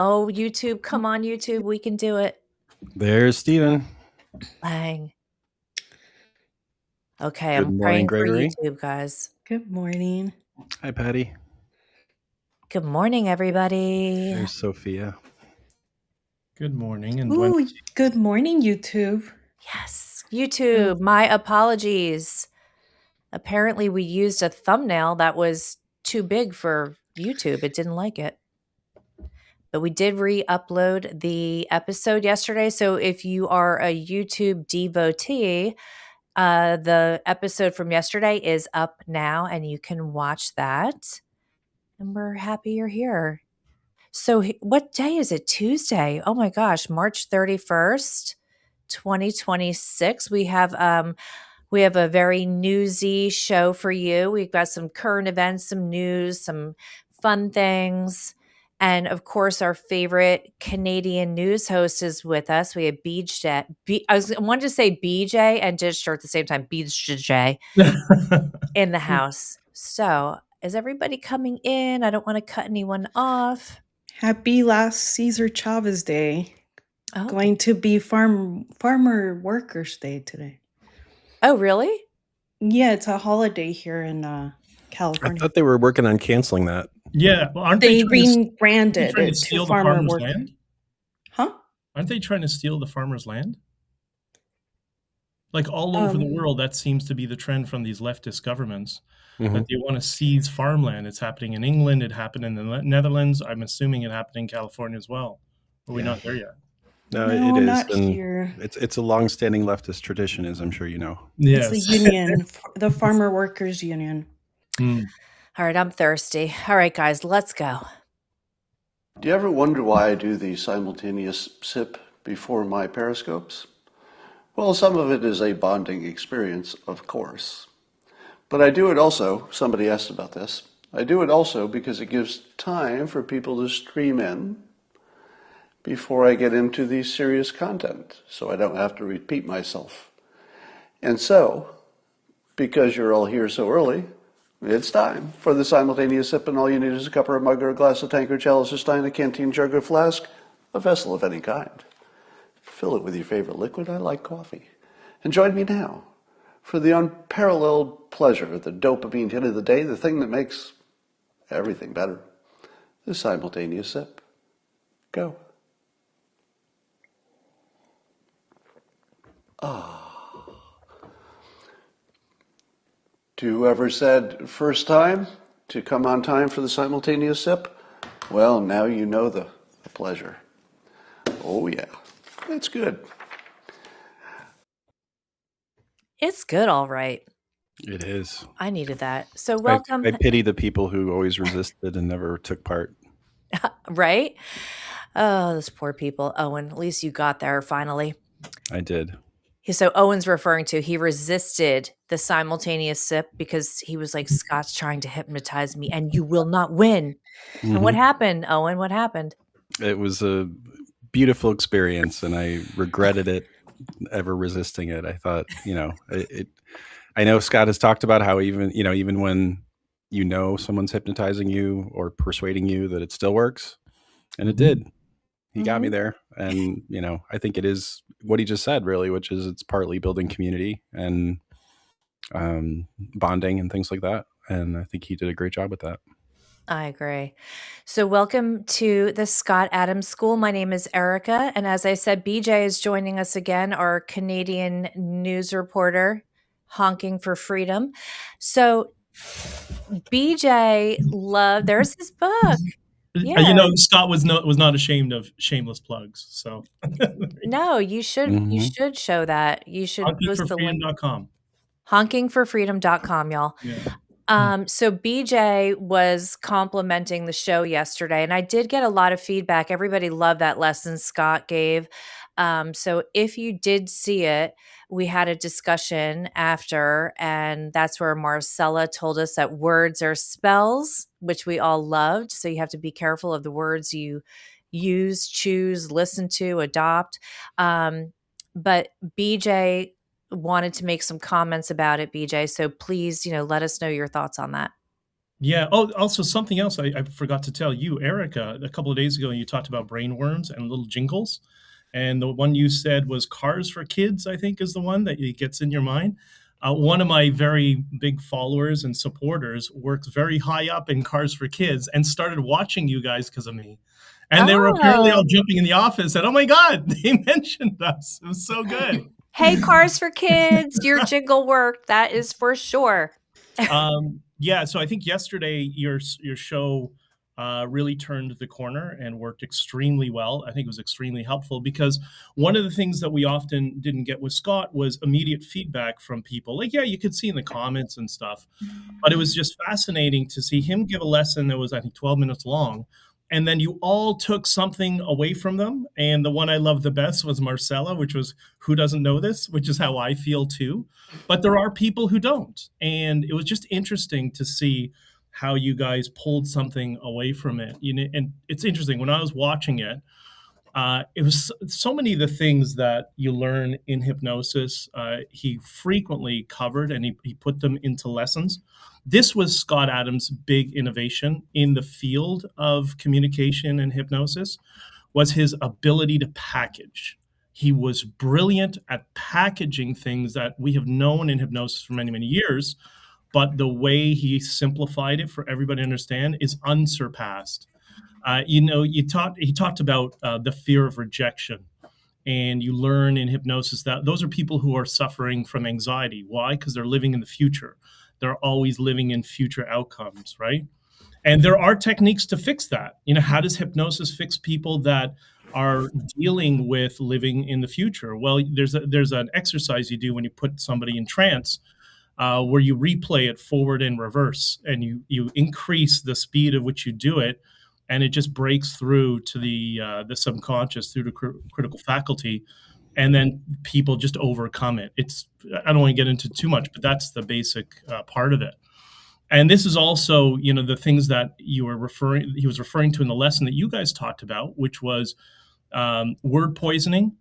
Oh, YouTube, come on, YouTube, we can do it. There's Steven. Bang. Okay, Good I'm morning, praying for Gregory. YouTube, guys. Good morning. Hi, Patty. Good morning, everybody. There's Sophia. Good morning. And Ooh, good morning, YouTube. Yes, YouTube, my apologies. Apparently, we used a thumbnail that was too big for YouTube. It didn't like it. But we did re-upload the episode yesterday. So if you are a YouTube devotee, the episode from yesterday is up now and you can watch that. And we're happy you're here. So what day is it? Tuesday. Oh my gosh, March 31st, 2026. We have a very newsy show for you. We've got some current events, some news, some fun things. And of course, our favorite Canadian news host is with us. We have BJ. I wanted to say BJ and Dichter at the same time. BJ in the house. So, is everybody coming in? I don't want to cut anyone off. Happy last Cesar Chavez Day. Oh. Going to be Farmer Workers Day today. Oh, really? Yeah, it's a holiday here in California. I thought they were working on canceling that. Yeah, well, aren't they trying rebranded to it steal to the Farmer farmer's Workers. land? Huh? Aren't they trying to steal the farmer's land? Like all over the world, that seems to be the trend from these leftist governments, that they want to seize farmland. It's happening in England. It happened in the Netherlands. I'm assuming it happened in California as well. Are we not there yet? No, it is. Not and here. It's a long-standing leftist tradition, as I'm sure you know. Yes. It's the union, the Farmer Workers Union. All right, I'm thirsty. All right, guys, let's go. Do you ever wonder why I do the simultaneous sip before my periscopes? Well, some of it is a bonding experience, of course. But I do it also, somebody asked about this, I do it also because it gives time for people to stream in before I get into the serious content, so I don't have to repeat myself. And so, because you're all here so early, it's time for the simultaneous sip, and all you need is a cup or a mug or a glass, a tankard, chalice, a stein, a canteen, jug or flask, a vessel of any kind. Fill it with your favorite liquid. I like coffee. And join me now for the unparalleled pleasure, the dopamine hit of the day, the thing that makes everything better. The simultaneous sip. Go. To whoever said first time to come on time for the simultaneous sip, well, now you know the pleasure. Oh yeah, it's good. It's good, all right. It is. I needed that. So welcome. I pity the people who always resisted and never took part. Right? Oh, those poor people. Owen, at least you got there finally. I did. So Owen's referring to, he resisted the simultaneous sip because he was like, Scott's trying to hypnotize me and you will not win. And what happened, Owen? What happened? It was a beautiful experience and I regretted it ever resisting it. I thought, I know Scott has talked about how even when someone's hypnotizing you or persuading you, that it still works. And it did. He got me there. And, I think it is what he just said, really, which is it's partly building community and bonding and things like that. And I think he did a great job with that. I agree. So welcome to the Scott Adams School. My name is Erica. And as I said, BJ is joining us again, our Canadian news reporter, honking for freedom. So BJ there's his book. Yeah. Scott was not ashamed of shameless plugs. So no, you should you should show that. You should post the link. Honkingforfreedom.com. Honkingforfreedom.com, y'all. Yeah. So BJ was complimenting the show yesterday, and I did get a lot of feedback. Everybody loved that lesson Scott gave. So if you did see it, we had a discussion after, and that's where Marcela told us that words are spells, which we all loved. So you have to be careful of the words you use, choose, listen to, adopt. But BJ wanted to make some comments about it, BJ. So please, let us know your thoughts on that. Yeah. Oh, also something else I forgot to tell you, Erica, a couple of days ago, you talked about brainworms and little jingles. And the one you said was Cars for Kids, I think is the one that it gets in your mind. One of my very big followers and supporters works very high up in Cars for Kids and started watching you guys because of me. And they were apparently all Oh, jumping in the office and, oh my God, they mentioned us. It was so good. hey, Cars for Kids, your jingle worked. That is for sure. Yeah, so I think yesterday your show really turned the corner and worked extremely well. I think it was extremely helpful because one of the things that we often didn't get with Scott was immediate feedback from people. Like, yeah, you could see in the comments and stuff, but it was just fascinating to see him give a lesson that was, I think, 12 minutes long. And then you all took something away from them. And the one I loved the best was Marcela, which was who doesn't know this, which is how I feel too. But there are people who don't. And it was just interesting to see how you guys pulled something away from it. You know, and it's interesting when I was watching it, it was so many of the things that you learn in hypnosis, he frequently covered and he put them into lessons. This was Scott Adams' big innovation in the field of communication and hypnosis was his ability to package. He was brilliant at packaging things that we have known in hypnosis for many, many years, but the way he simplified it for everybody to understand is unsurpassed. You know, he talked about the fear of rejection, and you learn in hypnosis that those are people who are suffering from anxiety. Why? Because they're living in the future. They're always living in future outcomes, right? And there are techniques to fix that. You know, how does hypnosis fix people that are dealing with living in the future? Well, there's an exercise you do when you put somebody in trance, where you replay it forward and reverse, and you increase the speed at which you do it, and it just breaks through to the subconscious through the critical faculty, and then people just overcome it. It's I don't want to get into too much, but that's the basic part of it. And this is also, you know, the things that he was referring to in the lesson that you guys talked about, which was word poisoning,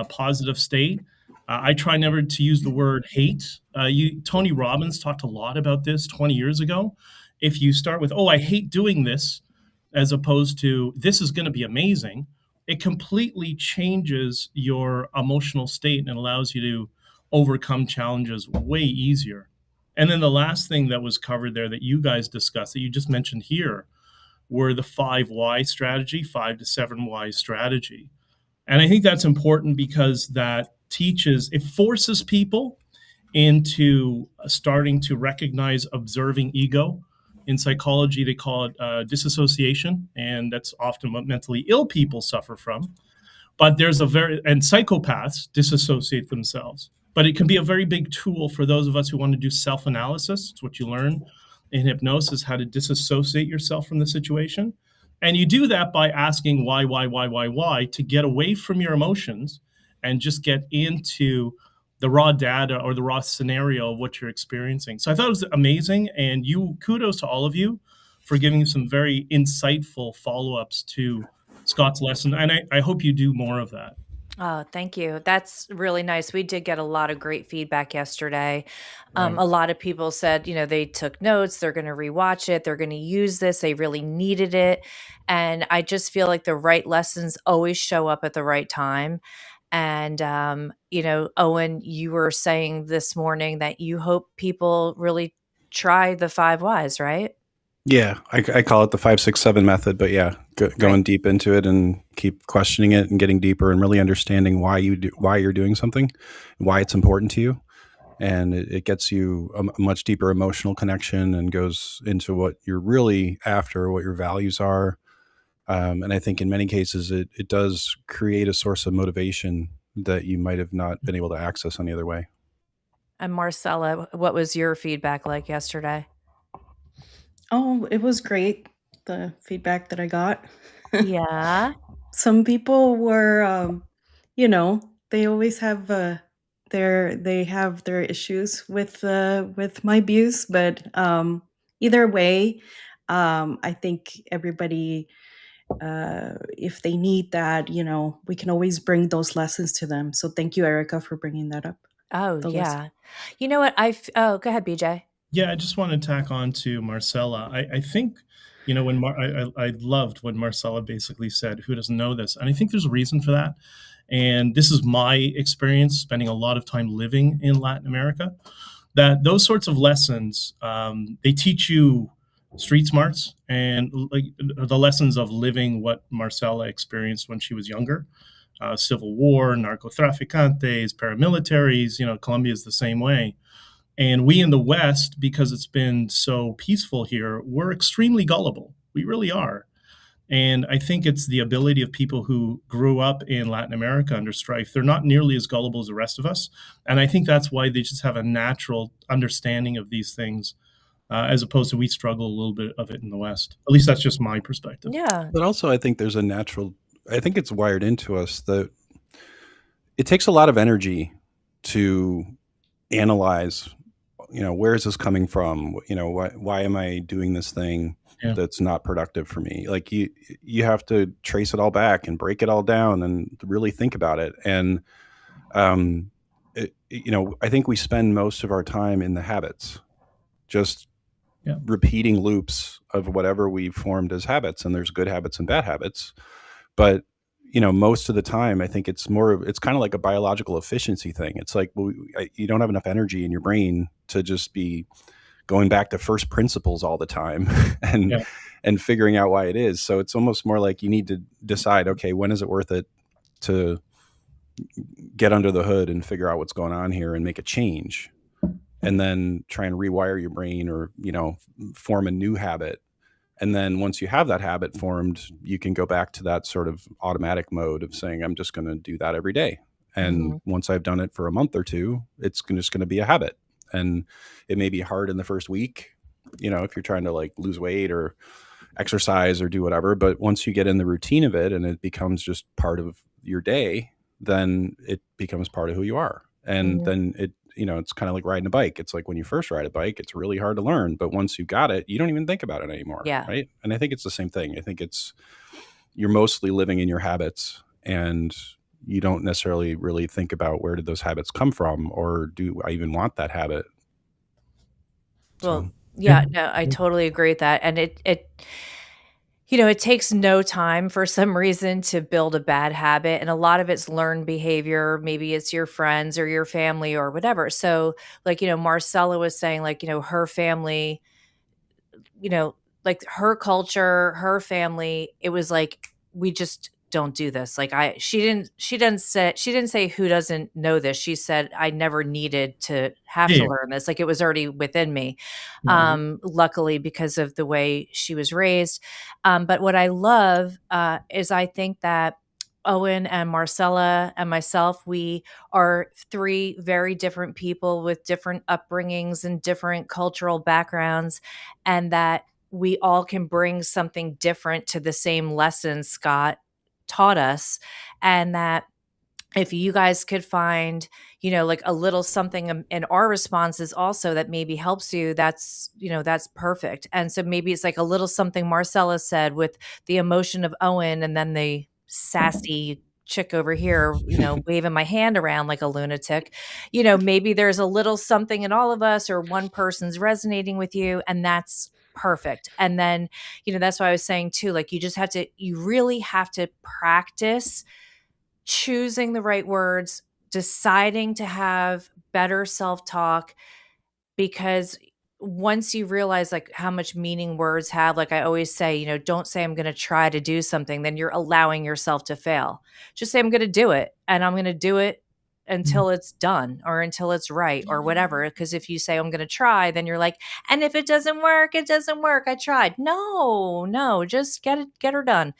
positive state. I try never to use the word hate. Tony Robbins talked a lot about this 20 years ago. If you start with, oh, I hate doing this, as opposed to this is going to be amazing, it completely changes your emotional state and allows you to overcome challenges way easier. And then the last thing that was covered there that you guys discussed, that you just mentioned here, were the 5 why strategy, 5 to 7 why strategy. And I think that's important because that it forces people into starting to recognize observing ego. In psychology, they call it disassociation, and that's often what mentally ill people suffer from. But and psychopaths disassociate themselves. But it can be a very big tool for those of us who want to do self-analysis. It's what you learn in hypnosis, how to disassociate yourself from the situation. And you do that by asking why, to get away from your emotions and just get into the raw data or the raw scenario of what you're experiencing. So I thought it was amazing. And kudos to all of you for giving some very insightful follow-ups to Scott's lesson. And I hope you do more of that. Oh, thank you. That's really nice. We did get a lot of great feedback yesterday. Right. A lot of people said, you know, they took notes, they're going to rewatch it, they're going to use this, they really needed it. And I just feel like the right lessons always show up at the right time. And, you know, Owen, you were saying this morning that you hope people really try the 5 whys, right? Yeah, I call it the 5-6-7 method, but yeah, going Right. deep into it and keep questioning it and getting deeper and really understanding why you're doing something, why it's important to you, and it gets you a much deeper emotional connection and goes into what you're really after, what your values are, and I think in many cases it does create a source of motivation that you might have not been able to access any other way. And Marcella, what was your feedback like yesterday? Oh, it was great, the feedback that I got. Yeah. Some people were, you know, they always have they have their issues with my views, but either way, I think everybody, if they need that, you know, we can always bring those lessons to them. So thank you, Erica, for bringing that up. Oh, The lesson. yeah. You know what? Oh, go ahead, BJ. Yeah, I just want to tack on to Marcela. I think, when I loved when Marcela basically said, "Who doesn't know this?" And I think there's a reason for that. And this is my experience, spending a lot of time living in Latin America. That those sorts of lessons, they teach you street smarts and like the lessons of living what Marcela experienced when she was younger. Civil war, narcotraficantes, paramilitaries. Colombia is the same way. And we in the West, because it's been so peaceful here, we're extremely gullible. We really are. And I think it's the ability of people who grew up in Latin America under strife. They're not nearly as gullible as the rest of us. And I think that's why they just have a natural understanding of these things, as opposed to we struggle a little bit of it in the West. At least that's just my perspective. Yeah. But also, I think there's I think it's wired into us that it takes a lot of energy to analyze, where is this coming from? Why am I doing this thing that's not productive for me? Like you have to trace it all back and break it all down and really think about it. And, I think we spend most of our time in the habits, just repeating loops of whatever we've formed as habits. And there's good habits and bad habits. But most of the time, I think it's kind of like a biological efficiency thing. It's like, you don't have enough energy in your brain to just be going back to first principles all the time and figuring out why it is. So it's almost more like you need to decide, okay, when is it worth it to get under the hood and figure out what's going on here and make a change, and then try and rewire your brain or, form a new habit. And then once you have that habit formed, you can go back to that sort of automatic mode of saying, I'm just going to do that every day. And once I've done it for a month or two, it's just going to be a habit. And it may be hard in the first week, if you're trying to like lose weight or exercise or do whatever. But once you get in the routine of it and it becomes just part of your day, then it becomes part of who you are. And then it's kind of like riding a bike. It's like when you first ride a bike, it's really hard to learn. But once you got it, you don't even think about it anymore. Yeah. Right. And I think it's the same thing. I think you're mostly living in your habits and you don't necessarily really think about where did those habits come from, or do I even want that habit? Well, yeah, no, I totally agree with that. And it takes no time for some reason to build a bad habit. And a lot of it's learned behavior. Maybe it's your friends or your family or whatever. So like, Marcella was saying, like, her family, like her culture, her family, it was like, we just don't do this. Like she didn't say who doesn't know this. She said, I never needed to have to learn this. Like it was already within me. Luckily because of the way she was raised. But what I love, is I think that Owen and Marcella and myself, we are three very different people with different upbringings and different cultural backgrounds, and that we all can bring something different to the same lesson Scott taught us. And that if you guys could find, like a little something in our responses also that maybe helps you, that's perfect. And so maybe it's like a little something Marcella said with the emotion of Owen, and then the sassy chick over here, waving my hand around like a lunatic. Maybe there's a little something in all of us, or one person's resonating with you, and that's perfect. And then, that's why I was saying too, like you really have to practice choosing the right words, deciding to have better self-talk, because once you realize like how much meaning words have, like I always say, don't say I'm going to try to do something, then you're allowing yourself to fail. Just say I'm going to do it, and I'm going to do it until it's done or until it's right or whatever. Because if you say I'm going to try, then you're like, and if it doesn't work, it doesn't work. I tried. No, just get her done.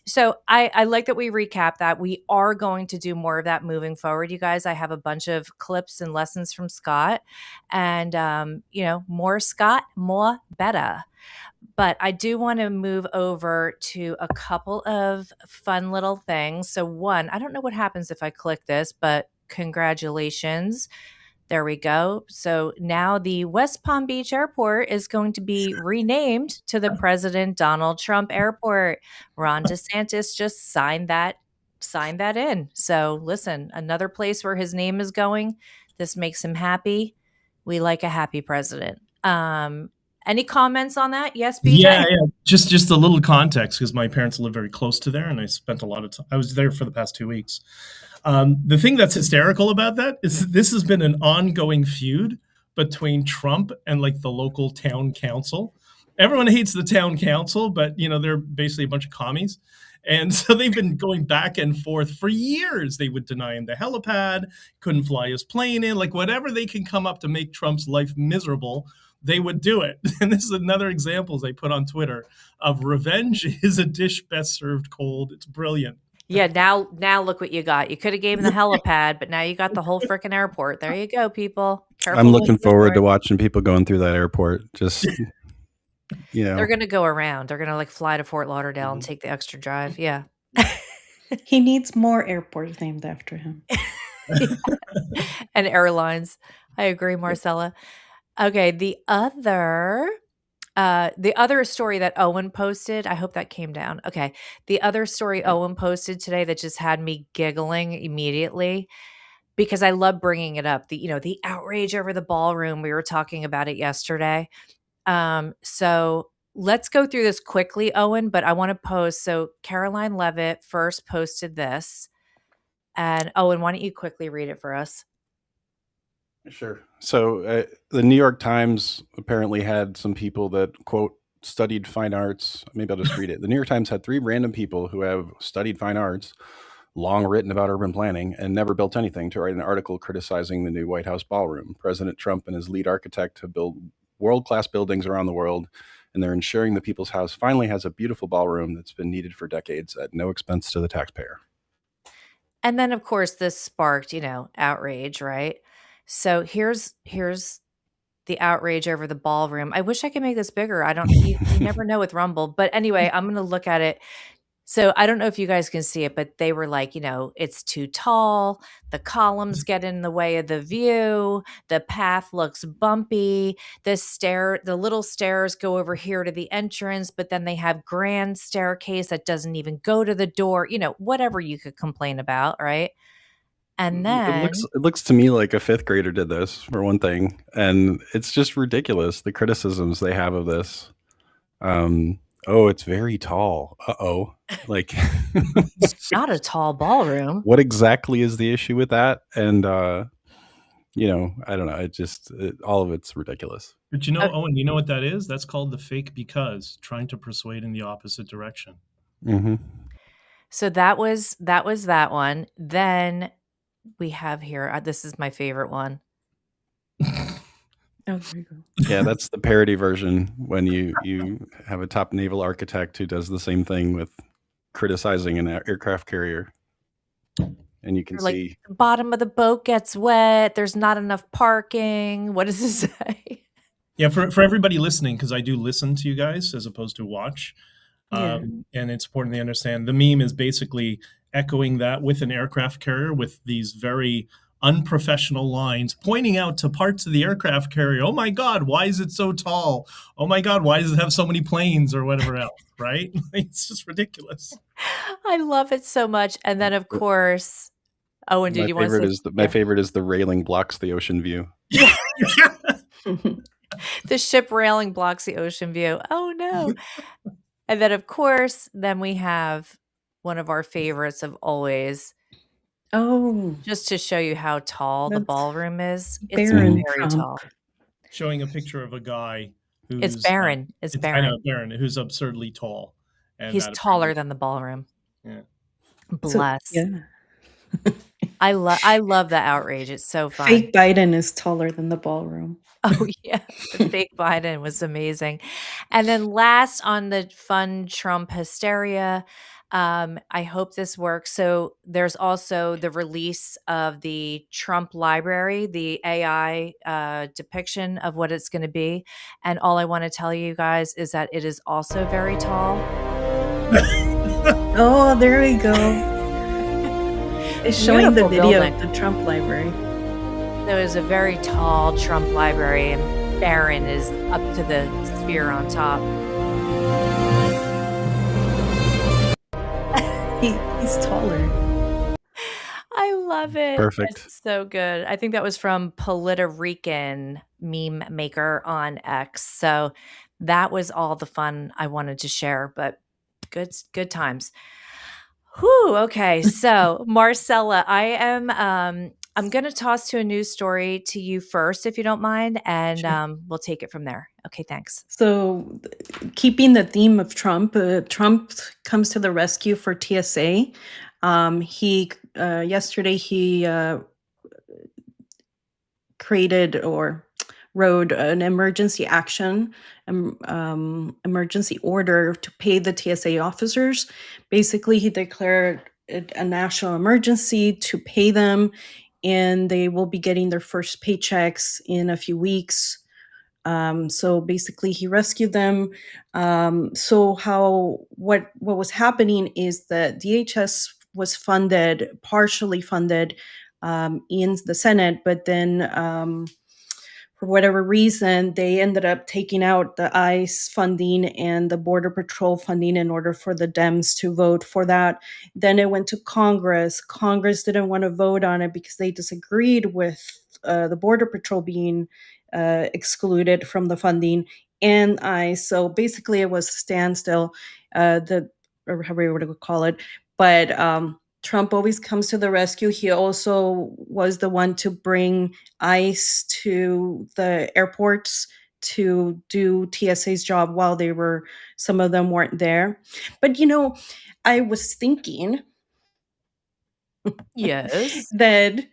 So I like that we recap that. We are going to do more of that moving forward, you guys. I have a bunch of clips and lessons from Scott, and more Scott, more better. But I do want to move over to a couple of fun little things. So one, I don't know what happens if I click this, but congratulations. There we go. So now the West Palm Beach Airport is going to be renamed to the President Donald Trump Airport. Ron DeSantis just signed that in. So listen, another place where his name is going. This makes him happy. We like a happy president. Any comments on that? Yes, BJ? Yeah. Just a little context, because my parents live very close to there, and I spent a lot of time. I was there for the past 2 weeks. The thing that's hysterical about that is this has been an ongoing feud between Trump and like the local town council. Everyone hates the town council, but they're basically a bunch of commies. And so they've been going back and forth for years. They would deny him the helipad, couldn't fly his plane in, like whatever they can come up to make Trump's life miserable, they would do it. And this is another example, as I put on Twitter, of revenge is a dish best served cold. It's brilliant. Yeah, now look what you got. You could have gave him the helipad, but now you got the whole freaking airport. There you go, people. Careful. I'm looking forward to watching people going through that airport. Just, They're going to go around. They're going to like fly to Fort Lauderdale and take the extra drive. Yeah. He needs more airports named after him. And airlines. I agree, Marcela. Okay, the other story that Owen posted, I hope that came down. Okay. The other story Owen posted today that just had me giggling immediately, because I love bringing it up. The outrage over the ballroom. We were talking about it yesterday. So let's go through this quickly, Owen, but I want to post. So Caroline Levitt first posted this, and Owen, why don't you quickly read it for us? Sure. So the New York Times apparently had some people that, quote, studied fine arts. Maybe I'll just read it. The New York Times had 3 random people who have studied fine arts, long written about urban planning, and never built anything, to write an article criticizing the new White House ballroom. President Trump and his lead architect have built world-class buildings around the world, and they're ensuring the People's House finally has a beautiful ballroom that's been needed for decades at no expense to the taxpayer. And then, of course, this sparked, outrage, right? So here's the outrage over the ballroom. I wish I could make this bigger. You never know with Rumble. But anyway, I'm going to look at it. So I don't know if you guys can see it, but they were like, it's too tall. The columns get in the way of the view. The path looks bumpy. The little stairs go over here to the entrance, but then they have grand staircase that doesn't even go to the door. Whatever you could complain about, right? And then it looks to me like a 5th grader did this, for one thing, and it's just ridiculous, the criticisms they have of this. Oh, it's very tall. Uh-oh. Like, it's not a tall ballroom. What exactly is the issue with that? And I don't know. All of it's ridiculous. But Owen, you know what that is? That's called the fake because, trying to persuade in the opposite direction. Mm-hmm. So that was that one. Then we have here, this is my favorite one. Oh, there you go. Yeah, that's the parody version, when you have a top naval architect who does the same thing with criticizing an aircraft carrier. And you can see the bottom of the boat gets wet. There's not enough parking. What does it say? Yeah, for everybody listening, because I do listen to you guys as opposed to watch. Yeah. And it's important to understand. The meme is basically echoing that with an aircraft carrier with these very unprofessional lines pointing out to parts of the aircraft carrier. Oh my God, why is it so tall? Oh my God, why does it have so many planes, or whatever else, right? It's just ridiculous. I love it so much. And then, of course, Owen, did you want to say? My favorite is the railing blocks the ocean view. The ship railing blocks the ocean view. Oh, no. And then, of course, then we have one of our favorites of always. Oh. Just to show you how tall the ballroom is. It's Barron very tall. Showing a picture of a guy who's... It's Barron. I know, Barron, who's absurdly tall. And he's taller than the ballroom. Yeah. Bless. So, yeah. I love the outrage. It's so fun. Fake Biden is taller than the ballroom. Oh, yeah. The fake Biden was amazing. And then last on the fun Trump hysteria, I hope this works. So there's also the release of the Trump library, the AI depiction of what it's going to be. And all I want to tell you guys is that it is also very tall. Oh, there we go. It's showing the video building. of the Trump library. There is a very tall Trump library, and Barron is up to the sphere on top. He's taller. I love it. Perfect. It's so good. I think that was from Politorican. meme maker on X. So that was all the fun I wanted to share, but good times. Whew, okay. So Marcela, I'm going to toss to a news story to you first, if you don't mind, and we'll take it from there. Okay, thanks. So, keeping the theme of Trump, Trump comes to the rescue for TSA. Yesterday he created or wrote an emergency action, emergency order to pay the TSA officers. Basically, he declared it a national emergency to pay them, and they will be getting their first paychecks in a few weeks. So basically, he rescued them. What was happening is that DHS was partially funded in the Senate, but then for whatever reason, they ended up taking out the ICE funding and the Border Patrol funding in order for the Dems to vote for that. Then it went to Congress. Congress didn't want to vote on it because they disagreed with the Border Patrol being excluded from the funding and ICE. So basically, it was a standstill, or however you would call it. But Trump always comes to the rescue. He also was the one to bring ICE to the airports to do TSA's job while some of them weren't there. But, I was thinking Yes. that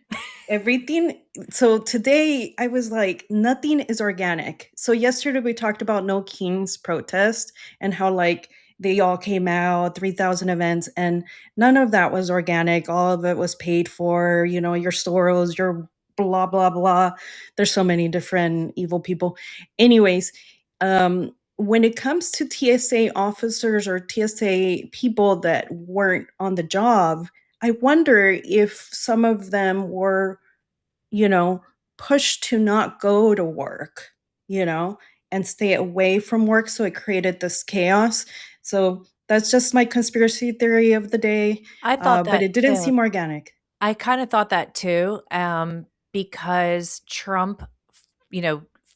so today I was like, nothing is organic. So yesterday we talked about No Kings protest and how like they all came out, 3,000 events, and none of that was organic. All of it was paid for, your Soros, your blah, blah, blah. There's so many different evil people. Anyways, when it comes to TSA officers or TSA people that weren't on the job, I wonder if some of them were, pushed to not go to work, and stay away from work. So it created this chaos. So that's just my conspiracy theory of the day. I thought that but it didn't too. seem organic. I kind of thought that too, because Trump,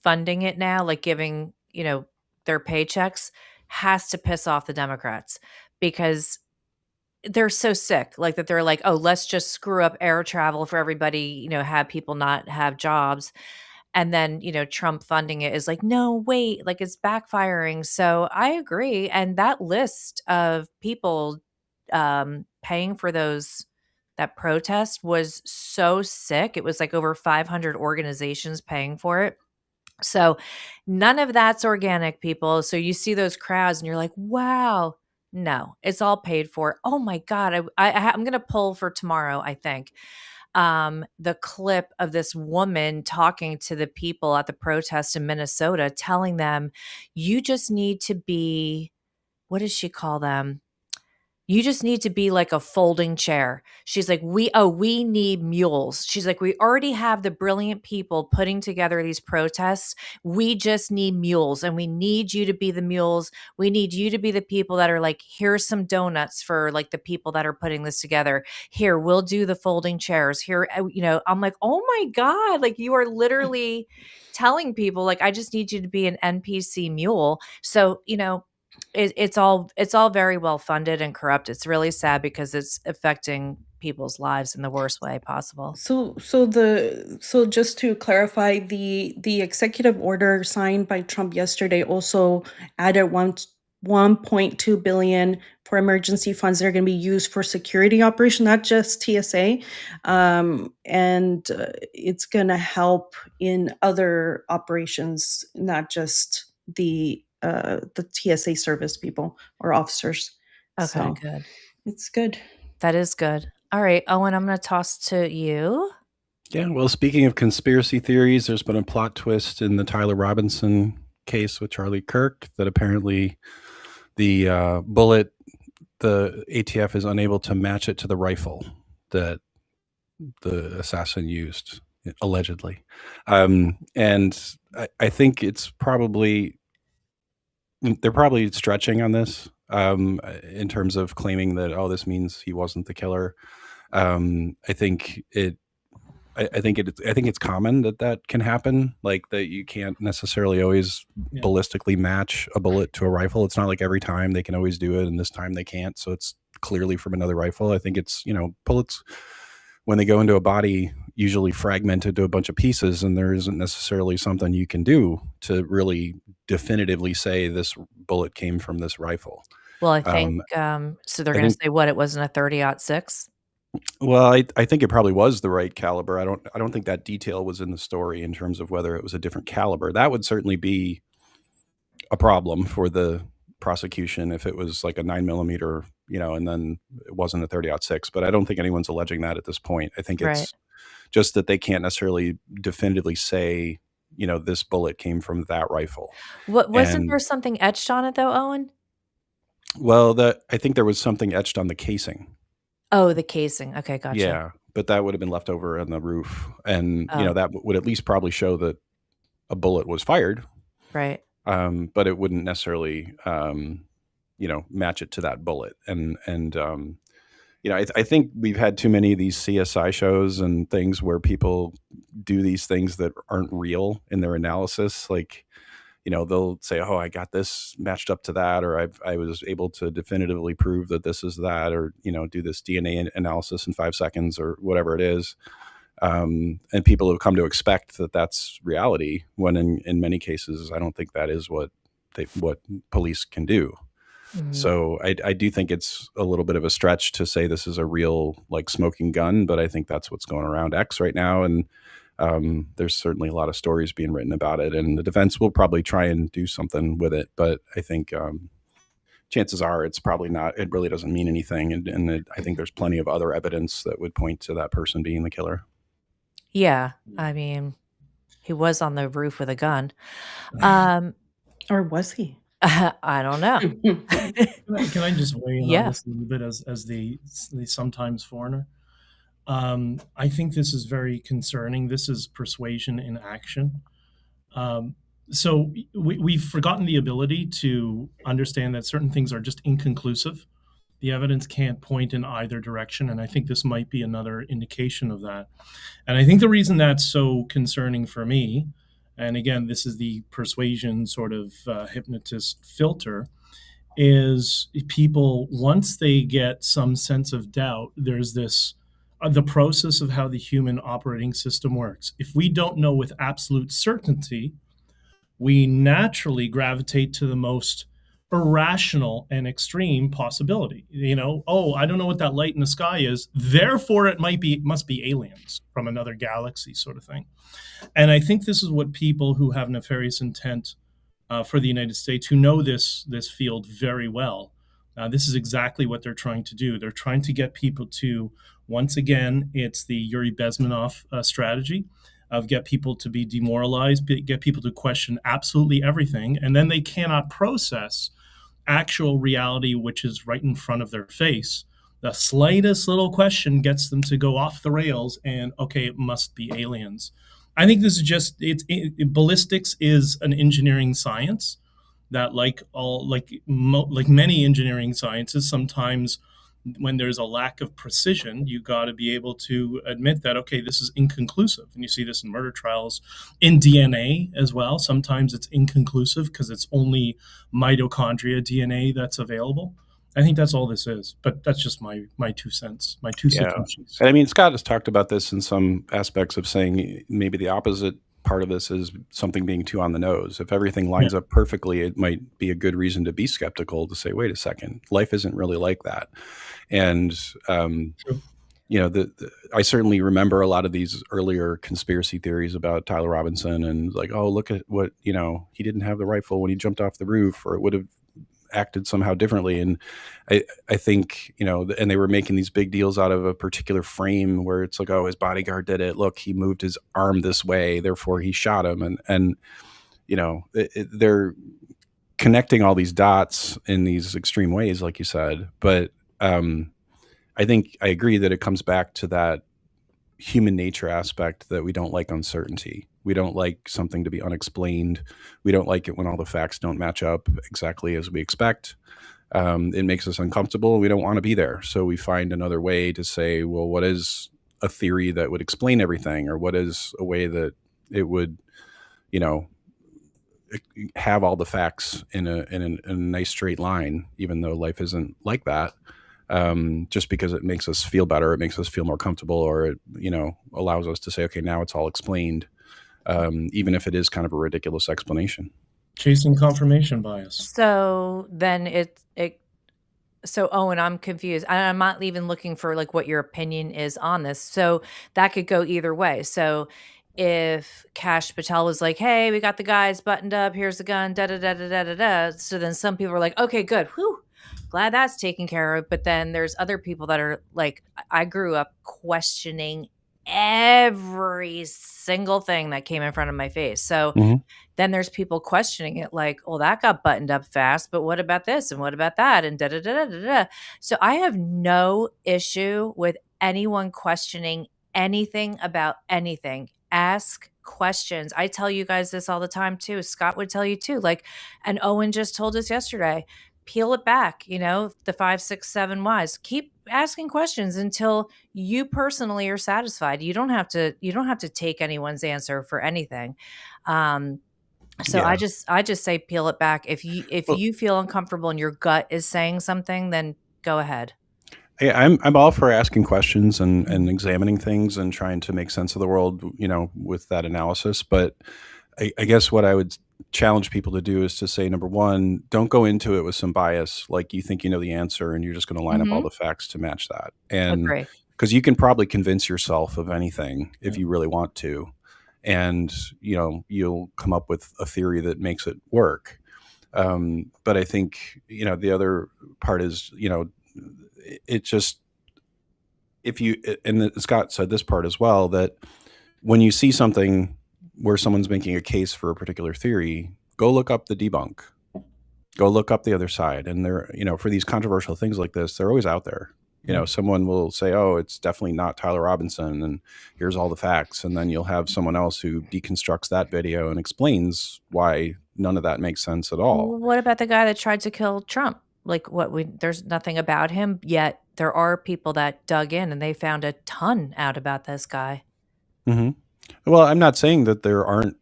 funding it now, like giving, their paychecks, has to piss off the Democrats because they're so sick, like that they're like, oh, let's just screw up air travel for everybody, have people not have jobs. And then, Trump funding it is like, no, wait, like it's backfiring. So I agree. And that list of people paying for that protest was so sick. It was like over 500 organizations paying for it. So none of that's organic, people. So you see those crowds and you're like, wow, no, it's all paid for. Oh my God. I'm going to pull for tomorrow, I think, the clip of this woman talking to the people at the protest in Minnesota, telling them, you just need to be, what does she call them? You just need to be like a folding chair. She's like, we need mules. She's like, we already have the brilliant people putting together these protests. We just need mules, and we need you to be the mules. We need you to be the people that are like, here's some donuts for like the people that are putting this together. Here, we'll do the folding chairs. Here, I'm like, oh my God, like you are literally telling people like, I just need you to be an NPC mule. So, it's all very well funded and corrupt. It's really sad because it's affecting people's lives in the worst way possible. So just to clarify, the executive order signed by Trump yesterday also added 1.2 billion for emergency funds that are going to be used for security operation, not just TSA, and it's going to help in other operations, not just the TSA service people or officers. Okay, So good. it's good. That is good. All right, Owen, I'm going to toss to you. Yeah, well, speaking of conspiracy theories, there's been a plot twist in the Tyler Robinson case with Charlie Kirk that apparently the bullet, the ATF is unable to match it to the rifle that the assassin used, allegedly. And I think it's they're probably stretching on this in terms of claiming that, oh, this means he wasn't the killer. I think I think it's common that can happen, like that you can't necessarily always ballistically match a bullet to a rifle. It's not like every time they can always do it and this time they can't. So it's clearly from another rifle. I think it's, bullets, when they go into a body, usually fragmented to a bunch of pieces, and there isn't necessarily something you can do to really definitively say this bullet came from this rifle. Well, I think, so they're I going to think say what, it wasn't a 30-06? Well, I think it probably was the right caliber. I don't think that detail was in the story in terms of whether it was a different caliber. That would certainly be a problem for the prosecution if it was like a 9mm, and then it wasn't a 30-06. But I don't think anyone's alleging that at this point. I think Right. it's just that they can't necessarily definitively say, this bullet came from that rifle. Wasn't And there something etched on it though, Owen? well, I think there was something etched on the casing. Oh, the casing. Okay, gotcha. Yeah, but that would have been left over on the roof, and Oh. that would at least probably show that a bullet was fired. Right. But it wouldn't necessarily, match it to that bullet. And I think we've had too many of these CSI shows and things where people do these things that aren't real in their analysis, like. They'll say, "Oh, I got this matched up to that," or I was able to definitively prove that this is that, or do this DNA analysis in 5 seconds, or whatever it is. And people have come to expect that that's reality, when in many cases, I don't think that is what police can do. Mhm. So I do think it's a little bit of a stretch to say this is a real like smoking gun, but I think that's what's going around X right now, and. There's certainly a lot of stories being written about it, and the defense will probably try and do something with it. But I think chances are it's probably not. It really doesn't mean anything, and I think there's plenty of other evidence that would point to that person being the killer. Yeah, I mean, he was on the roof with a gun. Or was he? I don't know. Can I just weigh in Yeah. on this a little bit as the sometimes foreigner? I think this is very concerning. This is persuasion in action. So we've forgotten the ability to understand that certain things are just inconclusive. The evidence can't point in either direction, and I think this might be another indication of that. And I think the reason that's so concerning for me, and again, this is the persuasion sort of hypnotist filter, is people, once they get some sense of doubt, there's this the process of how the human operating system works. If we don't know with absolute certainty, we naturally gravitate to the most irrational and extreme possibility. Oh, I don't know what that light in the sky is, therefore it must be aliens from another galaxy, sort of thing. And I think this is what people who have nefarious intent for the United States, who know this field very well, this is exactly what they're trying to do. They're trying to get people to, once again, it's the Yuri Bezmenov strategy of get people to be demoralized, get people to question absolutely everything, and then they cannot process actual reality, which is right in front of their face. The slightest little question gets them to go off the rails, and okay, it must be aliens. I think this is just ballistics is an engineering science that, like many engineering sciences, sometimes when there's a lack of precision, you got to be able to admit that, okay, this is inconclusive. And you see this in murder trials, in DNA as well. Sometimes it's inconclusive because it's only mitochondria DNA that's available. I think that's all this is, but that's just my 2 cents, my two cents. And I mean, Scott has talked about this in some aspects of saying maybe the opposite part of this is something being too on the nose. If everything lines up perfectly, it might be a good reason to be skeptical, to say, wait a second, life isn't really like that. And, I certainly remember a lot of these earlier conspiracy theories about Tyler Robinson, and like, oh, look at what, he didn't have the rifle when he jumped off the roof, or it would have acted somehow differently. And I think, and they were making these big deals out of a particular frame where it's like, oh, his bodyguard did it. Look, he moved his arm this way, therefore he shot him. And they're connecting all these dots in these extreme ways, like you said. But I think I agree that it comes back to that human nature aspect, that we don't like uncertainty. We don't like something to be unexplained. We don't like it when all the facts don't match up exactly as we expect. It makes us uncomfortable. We don't want to be there. So we find another way to say, well, what is a theory that would explain everything, or what is a way that it would, have all the facts in a nice straight line, even though life isn't like that. Just because it makes us feel better, it makes us feel more comfortable, or it, allows us to say, okay, now it's all explained, even if it is kind of a ridiculous explanation. Chasing confirmation bias. So then so Owen, I'm confused. I'm not even looking for like what your opinion is on this. So that could go either way. So if Cash Patel was like, "Hey, we got the guys buttoned up. Here's the gun." Da da da da da da da. So then some people are like, "Okay, good. Whew, glad that's taken care of." But then there's other people that are like, I grew up questioning every single thing that came in front of my face. So then there's people questioning it like, well, that got buttoned up fast, but what about this? And what about that? And da da da da da da. So I have no issue with anyone questioning anything about anything. Ask questions. I tell you guys this all the time too. Scott would tell you too. Like, and Owen just told us yesterday, peel it back, the 5, 6, 7 whys. Keep asking questions until you personally are satisfied. You don't have to take anyone's answer for anything. So Yeah. I just say peel it back. If you feel uncomfortable and your gut is saying something, then go ahead. I'm all for asking questions and examining things and trying to make sense of the world, with that analysis. But I guess what I would challenge people to do is to say, number one, don't go into it with some bias, like you think you know the answer and you're just going to line up all the facts to match that. And Agree. because you can probably convince yourself of anything if you really want to. And, you'll come up with a theory that makes it work. But I think, the other part is, it just, and Scott said this part as well, that when you see something where someone's making a case for a particular theory, go look up the debunk, go look up the other side. And they're, for these controversial things like this, they're always out there. Someone will say, oh, it's definitely not Tyler Robinson, and here's all the facts. And then you'll have someone else who deconstructs that video and explains why none of that makes sense at all. What about the guy that tried to kill Trump? Like, there's nothing about him, yet there are people that dug in and they found a ton out about this guy. Well, I'm not saying that there aren't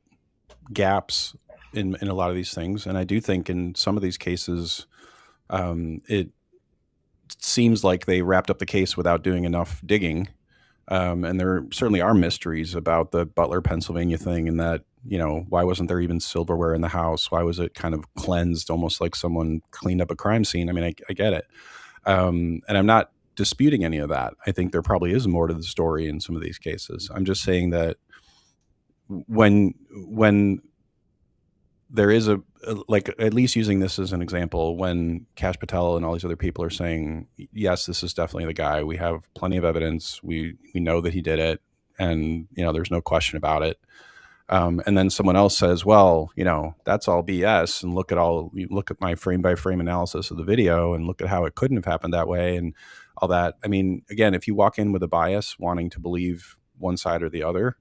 gaps in a lot of these things. And I do think in some of these cases, it seems like they wrapped up the case without doing enough digging. And there certainly are mysteries about the Butler, Pennsylvania thing, and that, why wasn't there even silverware in the house? Why was it kind of cleansed, almost like someone cleaned up a crime scene? I mean, I get it. And I'm not disputing any of that. I think there probably is more to the story in some of these cases. I'm just saying that when there is like, at least using this as an example, when Cash Patel and all these other people are saying, yes, this is definitely the guy. We have plenty of evidence. We know that he did it, and there's no question about it. And then someone else says, well, that's all BS, and look at my frame by frame analysis of the video, and look at how it couldn't have happened that way, and all that. I mean, again, if you walk in with a bias, wanting to believe one side or the other,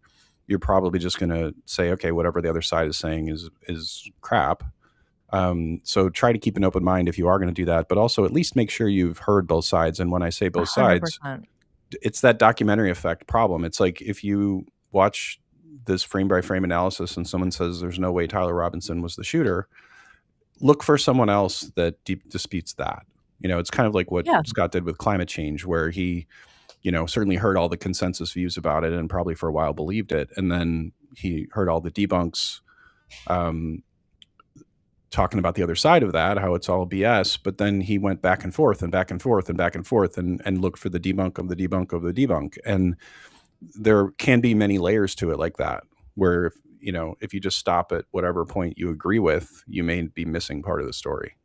you're probably just going to say, okay, whatever the other side is saying is crap. So try to keep an open mind if you are going to do that, but also at least make sure you've heard both sides. And when I say both 100%. sides, it's that documentary effect problem. It's like, if you watch this frame by frame analysis and someone says there's no way Tyler Robinson was the shooter, look for someone else that disputes that. It's kind of like what Scott did with climate change, where he, certainly heard all the consensus views about it and probably for a while believed it. And then he heard all the debunks talking about the other side of that, how it's all BS. But then he went back and forth and back and forth and back and forth and looked for the debunk of the debunk of the debunk. And there can be many layers to it like that, where, if you just stop at whatever point you agree with, you may be missing part of the story.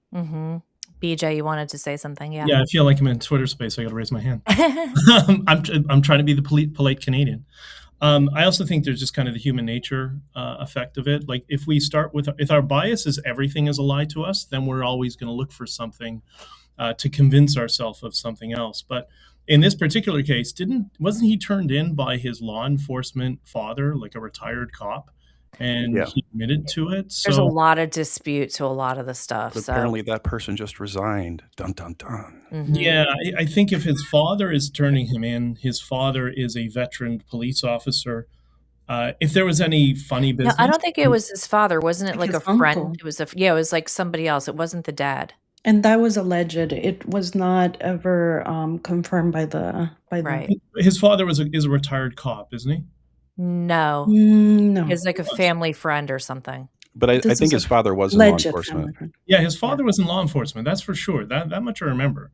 BJ, you wanted to say something? Yeah. Yeah, I feel like I'm in Twitter space. So I got to raise my hand. I'm trying to be the polite Canadian. I also think there's just kind of the human nature effect of it. Like, if we start with, if our bias is everything is a lie to us, then we're always going to look for something to convince ourselves of something else. But in this particular case, wasn't he turned in by his law enforcement father, like a retired cop? and Yeah. he admitted to it. There's a So lot of dispute to a lot of the stuff. But So apparently that person just resigned. Dun, dun, dun. yeah, I think if his father is turning him in, his father is a veteran police officer. If there was any funny No, business, I don't think it was his father. Wasn't it Like like a his friend? uncle. It was it was like somebody else. It wasn't the dad. And that was alleged. It was not ever confirmed by the Right. his father is a retired cop, isn't he? No. No. It's like a family friend or something. But I This think is his a father was in law alleged enforcement. family friend. Yeah, his father was in law enforcement. That's for sure. That much I remember.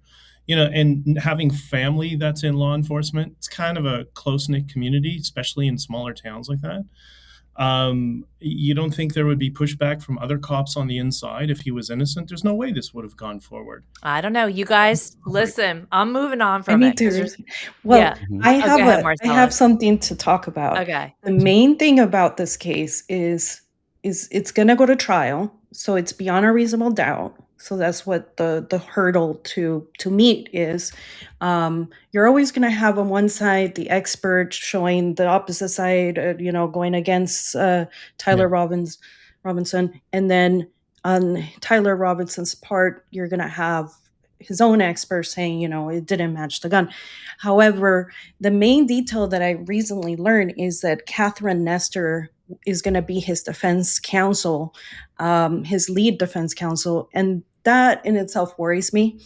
You know, and having family that's in law enforcement, it's kind of a close-knit community, especially in smaller towns like that. You don't think there would be pushback from other cops on the inside if he was innocent? There's no way this would have gone forward. I don't know. You guys, listen. I'm moving on I from need it. to. Well, yeah. I Oh, go have ahead, I Marcela. have something to talk about. Okay. The main thing about this case is it's going to go to trial, so it's beyond a reasonable doubt. So that's what the hurdle to meet is. You're always going to have on one side the expert showing the opposite side, going against Tyler Robinson, and then on Tyler Robinson's part, you're going to have his own expert saying, it didn't match the gun. However, the main detail that I recently learned is that Catherine Nestor is going to be his defense counsel, his lead defense counsel. And that in itself worries me.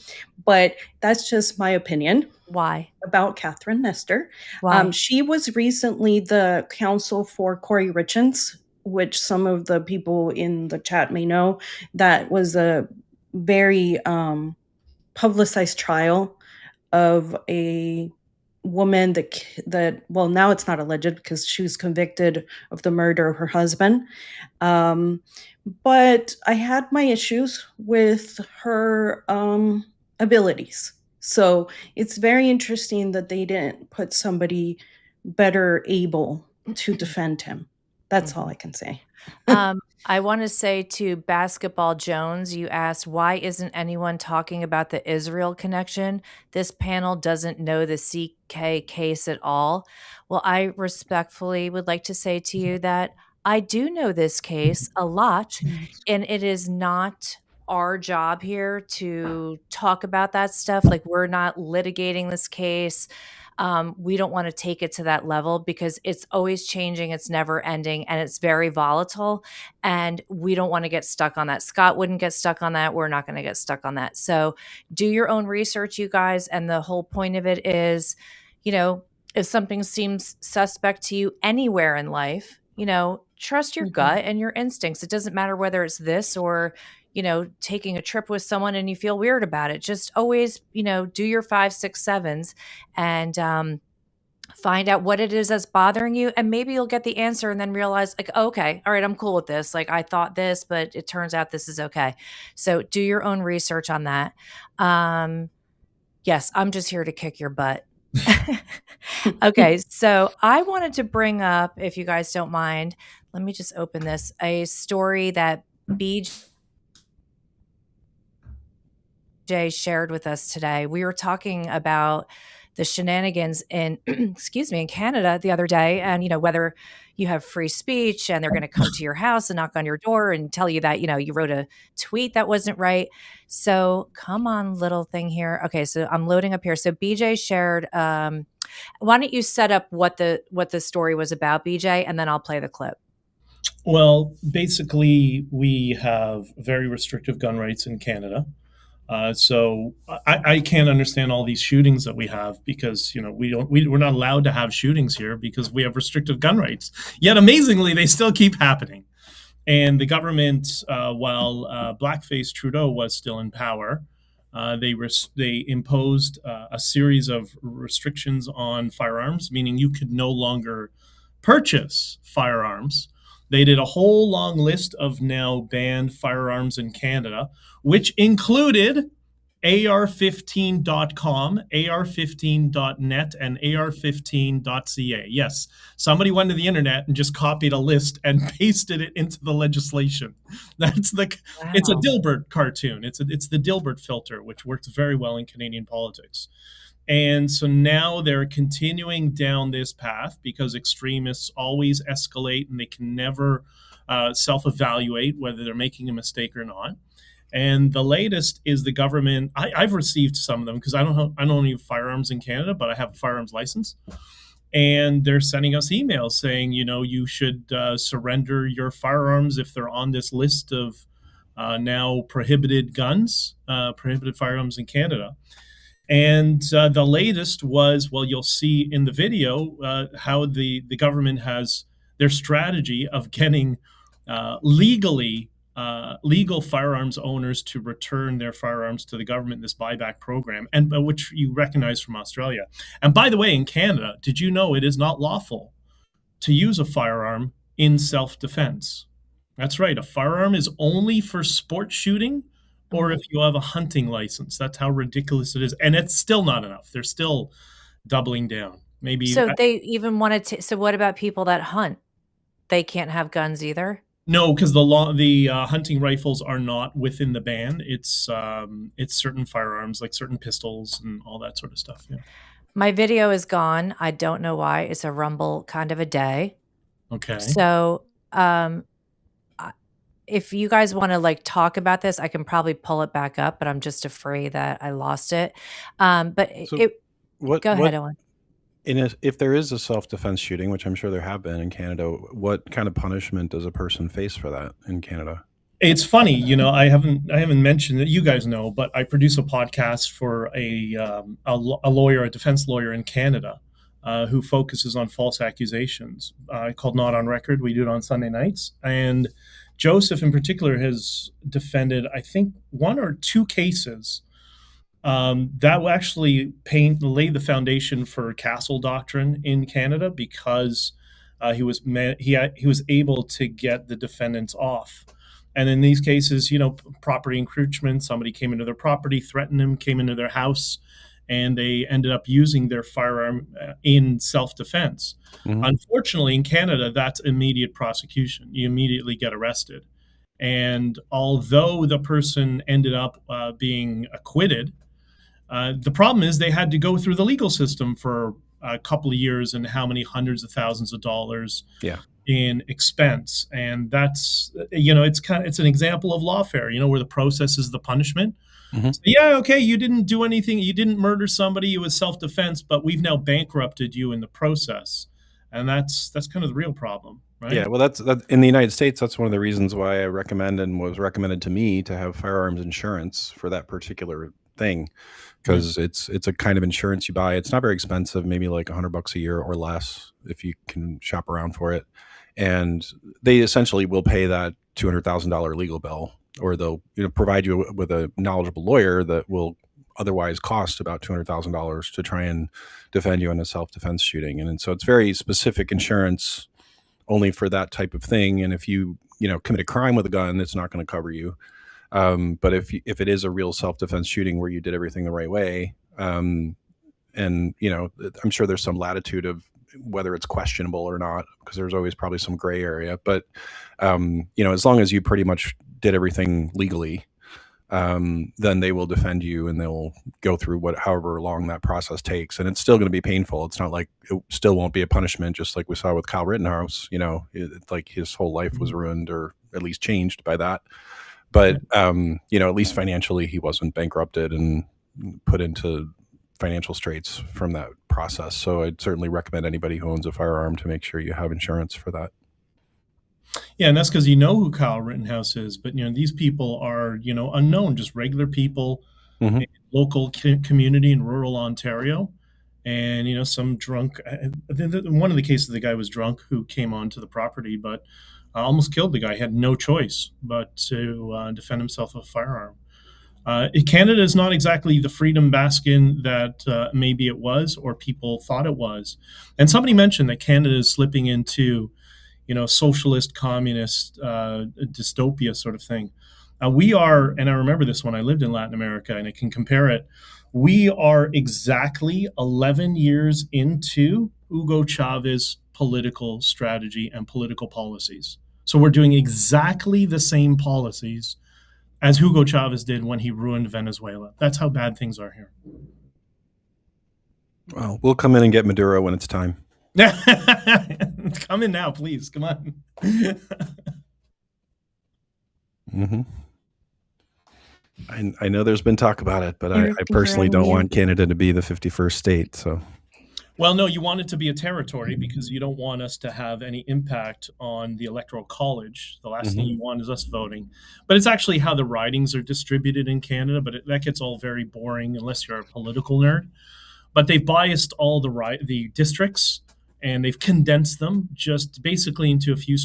But that's just my opinion. Why? About Catherine Nestor. Why? She was recently the counsel for Corey Richens, which some of the people in the chat may know. That was a very publicized trial of a woman that well, now it's not alleged because she was convicted of the murder of her husband. But I had my issues with her abilities. So it's very interesting that they didn't put somebody better able to defend him. That's all I can say. I want to say to Basketball Jones, you asked, why isn't anyone talking about the Israel connection? This panel doesn't know the CK case at all. Well, I respectfully would like to say to you that I do know this case a lot, and it is not our job here to talk about that stuff. Like, we're not litigating this case. We don't want to take it to that level because it's always changing, it's never ending, and it's very volatile. And we don't want to get stuck on that. Scott wouldn't get stuck on that. We're not going to get stuck on that. So do your own research, you guys. And the whole point of it is, if something seems suspect to you anywhere in life, trust your gut and your instincts. It doesn't matter whether it's this or taking a trip with someone and you feel weird about it. Just always, do your 5, 6, 7s and find out what it is that's bothering you. And maybe you'll get the answer and then realize like, okay, all right, I'm cool with this. Like I thought this, but it turns out this is okay. So do your own research on that. Yes, I'm just here to kick your butt. Okay, so I wanted to bring up, if you guys don't mind, let me just open this, a story that BJ shared with us today. We were talking about the shenanigans in, in Canada the other day, and whether you have free speech and they're going to come to your house and knock on your door and tell you that you wrote a tweet that wasn't right. So come on, little thing here. Okay, so I'm loading up here. So BJ shared. Why don't you set up what the story was about, BJ, and then I'll play the clip. Well, basically, we have very restrictive gun rights in Canada. So I can't understand all these shootings that we have because we're not allowed to have shootings here because we have restrictive gun rights. Yet amazingly, they still keep happening. And the government, while blackface Trudeau was still in power, they imposed a series of restrictions on firearms, meaning you could no longer purchase firearms. They did a whole long list of now banned firearms in Canada, which included AR15.com, AR15.net, and AR15.ca. Yes, somebody went to the internet and just copied a list and pasted it into the legislation. It's a Dilbert cartoon. It's the Dilbert filter, which works very well in Canadian politics. And so now they're continuing down this path because extremists always escalate and they can never self-evaluate whether they're making a mistake or not. And the latest is the government. I've received some of them because I don't own any firearms in Canada, but I have a firearms license. And they're sending us emails saying, you should surrender your firearms if they're on this list of now prohibited guns, prohibited firearms in Canada. And the latest was, well, you'll see in the video how the government has their strategy of getting legal firearms owners to return their firearms to the government in this buyback program, and which you recognize from Australia. And by the way, in Canada, did you know it is not lawful to use a firearm in self-defense? That's right. A firearm is only for sport shooting or if you have a hunting license. That's how ridiculous it is. And it's still not enough. They're still doubling down. Maybe. So they even wanted to. So what about people that hunt? They can't have guns either? No, because the hunting rifles are not within the ban. It's certain firearms, like certain pistols and all that sort of stuff. Yeah. My video is gone. I don't know why. It's a rumble kind of a day. Okay. So if you guys want to talk about this, I can probably pull it back up, but I'm just afraid that I lost it. Go ahead, Owen. If there is a self-defense shooting, which I'm sure there have been in Canada, what kind of punishment does a person face for that in Canada? It's funny, I haven't mentioned it. You guys know, but I produce a podcast for a lawyer, a defense lawyer in Canada, who focuses on false accusations, called Not on Record. We do it on Sunday nights, and Joseph in particular has defended, I think, 1 or 2 cases that will actually lay the foundation for castle doctrine in Canada, because he was able to get the defendants off. And in these cases, property encroachment, somebody came into their property, threatened them, came into their house, and they ended up using their firearm in self-defense. Mm-hmm. Unfortunately, in Canada, that's immediate prosecution. You immediately get arrested. And although the person ended up being acquitted, the problem is they had to go through the legal system for a couple of years and how many hundreds of thousands of dollars in expense. And that's, it's an example of lawfare, where the process is the punishment. Mm-hmm. So, okay, you didn't do anything. You didn't murder somebody. It was self-defense, but we've now bankrupted you in the process. And that's kind of the real problem, right? Yeah, well, that's in the United States. That's one of the reasons why I recommend and was recommended to me to have firearms insurance for that particular thing, because it's a kind of insurance you buy. It's not very expensive, maybe like $100 a year or less if you can shop around for it. And they essentially will pay that $200,000 legal bill, or they'll provide you with a knowledgeable lawyer that will otherwise cost about $200,000 to try and defend you in a self-defense shooting. And so it's very specific insurance only for that type of thing. And if you commit a crime with a gun, it's not going to cover you. But if it is a real self-defense shooting where you did everything the right way, and I'm sure there's some latitude of whether it's questionable or not, because there's always probably some gray area. But as long as you pretty much did everything legally, then they will defend you, and they'll go through however long that process takes. And it's still going to be painful. It's not like it still won't be a punishment, just like we saw with Kyle Rittenhouse. It's like his whole life was ruined, or at least changed by that. But, at least financially, he wasn't bankrupted and put into financial straits from that process. So I'd certainly recommend anybody who owns a firearm to make sure you have insurance for that. Yeah, and that's because who Kyle Rittenhouse is. But, these people are, unknown, just regular people, mm-hmm. in local community in rural Ontario. And, some drunk, one of the cases, the guy was drunk who came onto the property, but almost killed the guy. He had no choice but to defend himself with a firearm. Canada is not exactly the freedom bastion that maybe it was, or people thought it was. And somebody mentioned that Canada is slipping into, socialist, communist dystopia sort of thing. We are, and I remember this when I lived in Latin America, and I can compare it. We are exactly 11 years into Hugo Chavez political strategy and political policies. So we're doing exactly the same policies as Hugo Chavez did when he ruined Venezuela. That's how bad things are here. Well, we'll come in and get Maduro when it's time. Come in now, please. Come on. Mm-hmm. I know there's been talk about it, but I personally don't want Canada to be the 51st state. So, well, no, you want it to be a territory because you don't want us to have any impact on the Electoral College. The last thing you want is us voting. But it's actually how the ridings are distributed in Canada, but that gets all very boring unless you're a political nerd. But they've biased all the districts, and they've condensed them just basically into a few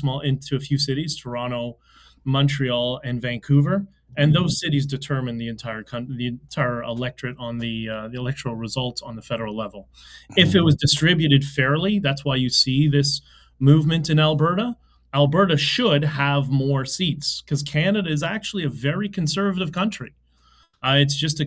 cities: Toronto, Montreal, and Vancouver. And those cities determine the entire electorate on the electoral results on the federal level. If it was distributed fairly, that's why you see this movement in Alberta. Alberta should have more seats because Canada is actually a very conservative country. It's just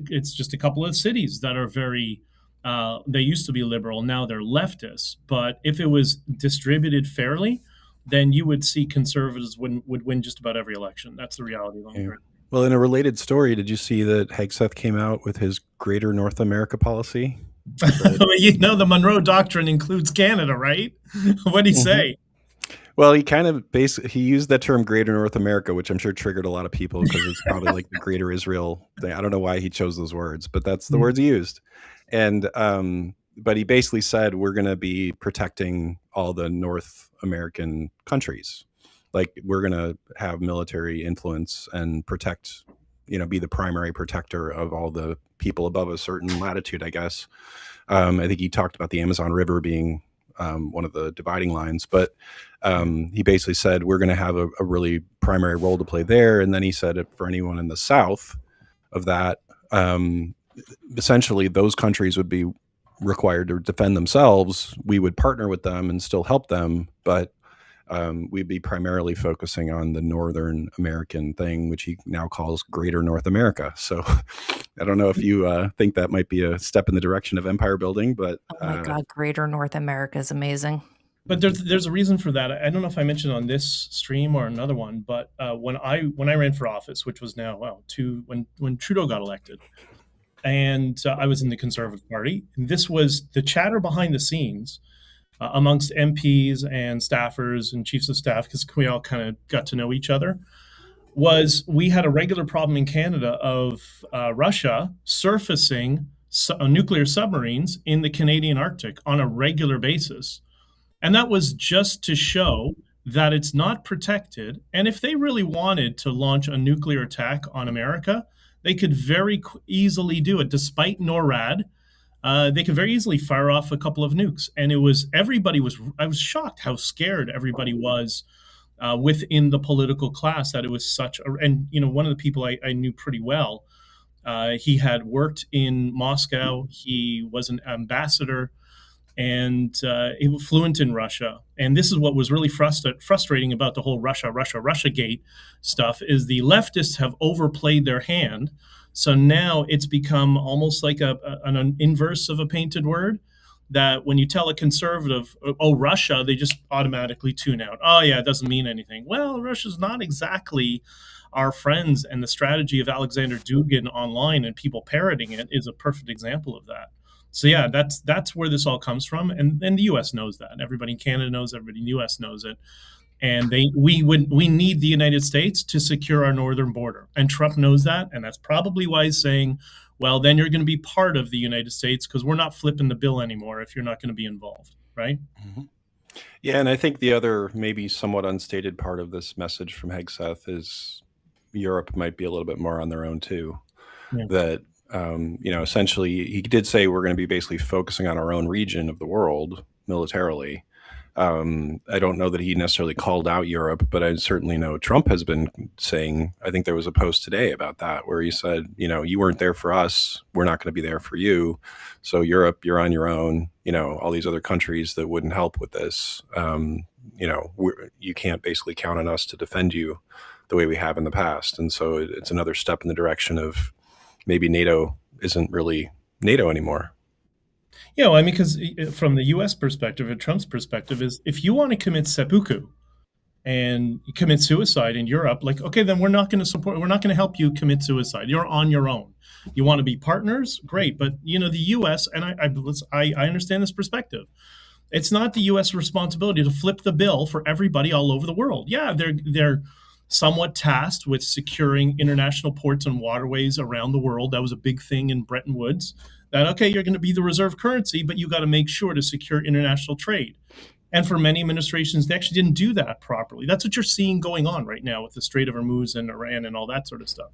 a couple of cities that are very. They used to be liberal, now they're leftist. But if it was distributed fairly, then you would see conservatives would win just about every election. That's the reality. Yeah. Well, in a related story, did you see that Hegseth came out with his Greater North America policy? You know, the Monroe Doctrine includes Canada, right? What did he say? Well, he kind of he used that term Greater North America, which I'm sure triggered a lot of people because it's probably like the Greater Israel thing. I don't know why he chose those words, but that's the words he used. And but he basically said we're going to be protecting all the North American countries. Like we're going to have military influence and protect, be the primary protector of all the people above a certain latitude, I guess. I think he talked about the Amazon River being one of the dividing lines, but he basically said we're going to have a really primary role to play there. And then he said for anyone in the south of that, essentially those countries would be required to defend themselves. We would partner with them and still help them, but we'd be primarily focusing on the Northern American thing, which he now calls Greater North America. So I don't know if you think that might be a step in the direction of empire building, but oh my God, Greater North America is amazing. But there's a reason for that. I don't know if I mentioned on this stream or another one, but when I ran for office, which was now when Trudeau got elected, and I was in the Conservative Party, and this was the chatter behind the scenes amongst MPs and staffers and chiefs of staff, because we all kind of got to know each other, was we had a regular problem in Canada of Russia surfacing nuclear submarines in the Canadian Arctic on a regular basis. And that was just to show that it's not protected. And if they really wanted to launch a nuclear attack on America, they could very easily do it, despite NORAD. They could very easily fire off a couple of nukes. And I was shocked how scared everybody was within the political class that it was and one of the people I knew pretty well, he had worked in Moscow. He was an ambassador and he was fluent in Russia. And this is what was really frustrating about the whole Russiagate stuff is the leftists have overplayed their hand. So now it's become almost like an inverse of a painted word, that when you tell a conservative, oh, Russia, they just automatically tune out. Oh, yeah, it doesn't mean anything. Well, Russia's not exactly our friends, and the strategy of Alexander Dugin online and people parroting it is a perfect example of that. So yeah, that's where this all comes from, and the U.S. knows that. Everybody in Canada knows. Everybody in the U.S. knows it. And we need the United States to secure our northern border. And Trump knows that. And that's probably why he's saying, well, then you're going to be part of the United States because we're not flipping the bill anymore if you're not going to be involved. Right? Mm-hmm. Yeah. And I think the other maybe somewhat unstated part of this message from Hegseth is Europe might be a little bit more on their own, too. Yeah. That, essentially, he did say we're going to be basically focusing on our own region of the world militarily. I don't know that he necessarily called out Europe, but I certainly know Trump has been saying, I think there was a post today about that where he said, you weren't there for us. We're not going to be there for you. So Europe, you're on your own, all these other countries that wouldn't help with this. You can't basically count on us to defend you the way we have in the past. And so it's another step in the direction of maybe NATO isn't really NATO anymore. Yeah, I mean, because from the U.S. perspective, or Trump's perspective, is if you want to commit seppuku, and commit suicide in Europe, like, okay, then we're not going to help you commit suicide. You're on your own. You want to be partners? Great. But, the U.S., and I understand this perspective. It's not the U.S. responsibility to flip the bill for everybody all over the world. Yeah, they're somewhat tasked with securing international ports and waterways around the world. That was a big thing in Bretton Woods. That, okay, you're going to be the reserve currency, but you got to make sure to secure international trade. And for many administrations, they actually didn't do that properly. That's what you're seeing going on right now with the Strait of Hormuz and Iran and all that sort of stuff.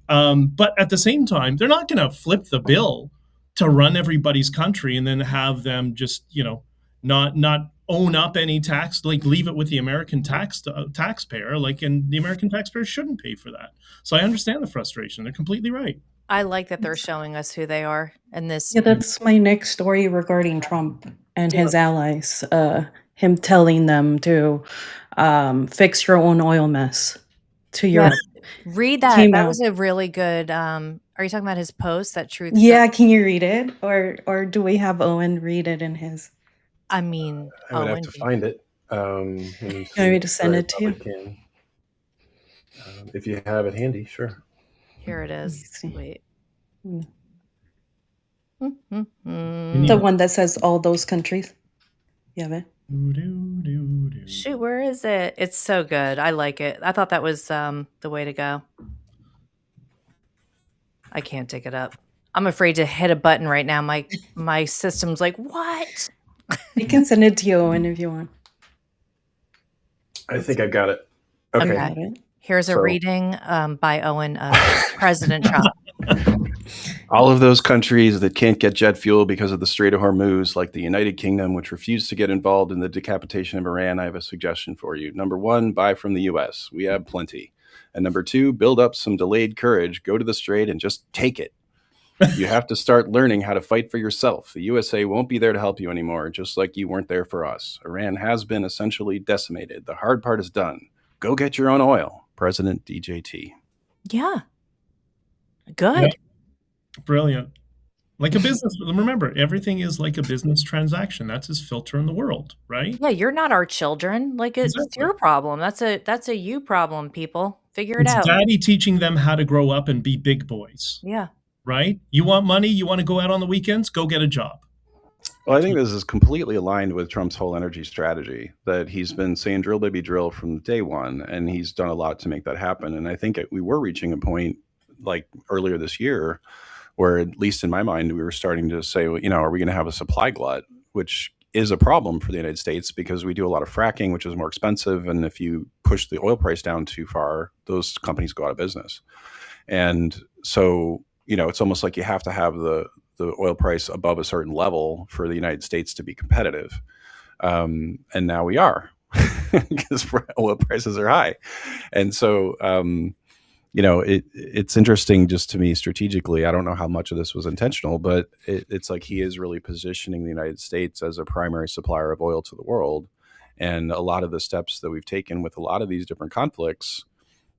But at the same time, they're not going to flip the bill to run everybody's country and then have them just, not own up any tax, like leave it with the American taxpayer, like, and the American taxpayer shouldn't pay for that. So I understand the frustration. They're completely right. I like that they're showing us who they are in this. Yeah, that's my next story regarding Trump and his allies. Him telling them to fix your own oil mess to Europe. Read that. That was a really good. Are you talking about his post? That truth? Yeah, can you read it, or do we have Owen read it in his? I would have to find it. You want me to send it to you? If you have it handy, sure. Here it is. Wait. The one that says all those countries. You have it? Shoot, where is it? It's so good. I like it. I thought that was the way to go. I can't dig it up. I'm afraid to hit a button right now. My system's like, what? I can send it to you, Owen, if you want. I think I got it. Okay. Here's a reading by Owen of President Trump. All of those countries that can't get jet fuel because of the Strait of Hormuz, like the United Kingdom, which refused to get involved in the decapitation of Iran, I have a suggestion for you. Number one, buy from the U.S. We have plenty. And number two, build up some delayed courage. Go to the Strait and just take it. You have to start learning how to fight for yourself. The USA won't be there to help you anymore, just like you weren't there for us. Iran has been essentially decimated. The hard part is done. Go get your own oil. President DJT. Yeah. Good. Yeah. Brilliant. Like a business. Remember, everything is like a business transaction. That's his filter in the world, right? Yeah, you're not our children. Like, it's your problem. That's a you problem, people. Figure it out. Daddy teaching them how to grow up and be big boys. Yeah. Right? You want money? You want to go out on the weekends? Go get a job. Well, I think this is completely aligned with Trump's whole energy strategy that he's been saying drill, baby, drill from day one. And he's done a lot to make that happen. And I think we were reaching a point like earlier this year where, at least in my mind, we were starting to say, well, are we going to have a supply glut, which is a problem for the United States because we do a lot of fracking, which is more expensive. And if you push the oil price down too far, those companies go out of business. And so, it's almost like you have to have the oil price above a certain level for the United States to be competitive. And now we are because oil prices are high. And so, it's interesting just to me strategically. I don't know how much of this was intentional, but it's like he is really positioning the United States as a primary supplier of oil to the world. And a lot of the steps that we've taken with a lot of these different conflicts,